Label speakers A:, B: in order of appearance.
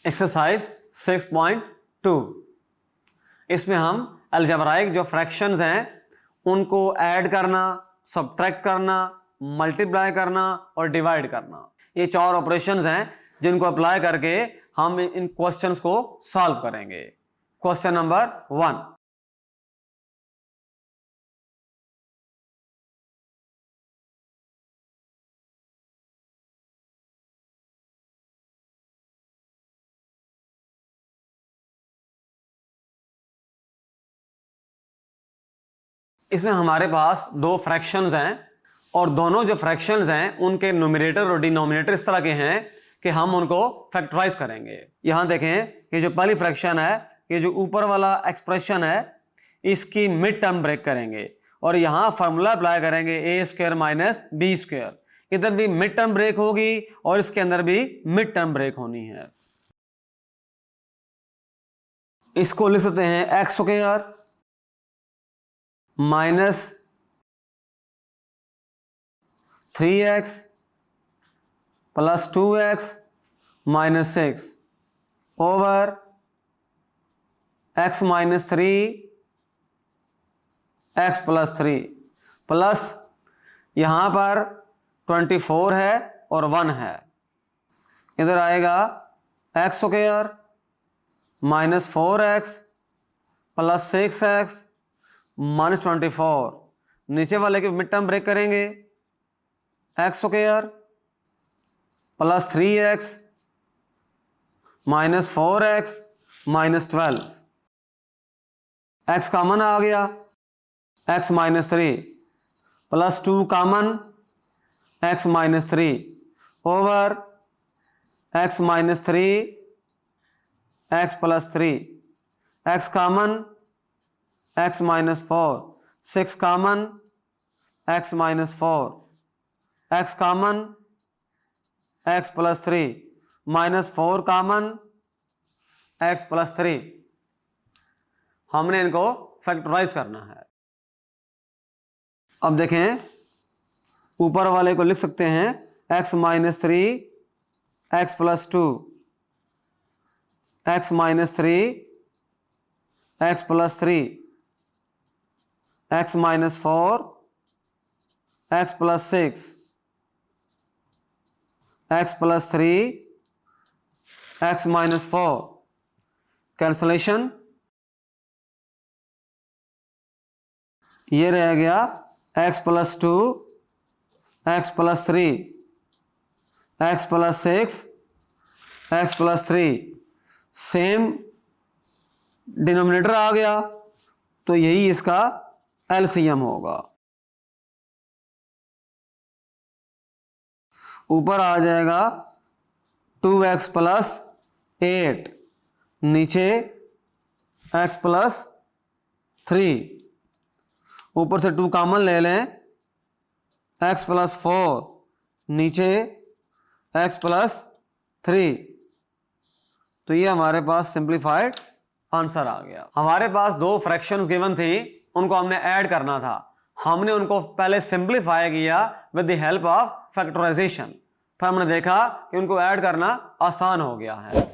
A: Exercise 6.2। इसमें हम algebraic जो फ्रैक्शंस हैं उनको ऐड करना, सब्ट्रैक्ट करना, मल्टीप्लाई करना और डिवाइड करना, ये 4 ऑपरेशंस हैं जिनको अप्लाई करके हम इन क्वेश्चंस को सॉल्व करेंगे। क्वेश्चन नंबर 1, इसमें हमारे पास 2 फ्रैक्शंस हैं और दोनों जो फ्रैक्शंस हैं उनके न्यूमरेटर और डिनोमिनेटर इस तरह के हैं कि हम उनको फैक्टराइज करेंगे। यहां देखें, ये जो पहली फ्रैक्शन है, ये जो ऊपर वाला एक्सप्रेशन है, इसकी मिड टर्म ब्रेक करेंगे और यहां फार्मूला अप्लाई करेंगे a² माइनस b²। इधर भी मिड टर्म ब्रेक होगी और इसके अंदर भी मिड टर्म ब्रेक होनी है। इसको लिख सकते हैं x² minus 3x plus 2x minus 6 over x minus 3 x plus 3 plus यहां पर 24 है और 1 है। इधर आएगा x² minus 4x plus 6x minus 24। नीचे वाले के मिड टर्म ब्रेक करेंगे, x² plus 3x minus 4x minus 12। x common आ गया, x minus 3 plus 2 common, x minus 3 over x minus 3 x plus 3, x common x minus 4, 6 common x minus 4, x common x plus 3 minus 4 common x plus 3। हमने इनको factorise करना है। अब देखें, ऊपर वाले को लिख सकते हैं x minus 3 x plus 2, x minus 3 x plus 3, x minus 4 x plus 6, x plus 3 x minus 4। Cancellation, ये रह गया x plus 2 x plus 3 x plus 6 x plus 3। Same denominator आ गया तो यही इसका एलसीएम होगा। ऊपर आ जाएगा 2x प्लस 8, नीचे x प्लस 3, ऊपर से 2 कॉमन ले लें, x प्लस 4 नीचे x प्लस 3। तो ये हमारे पास सिंप्लीफाइड आंसर आ गया। हमारे पास 2 फ्रैक्शंस गिवन थी, उनको हमने ऐड करना था। हमने उनको पहले सिंप्लीफाई किया with the help of factorisation, फिर हमने देखा कि उनको ऐड करना आसान हो गया है।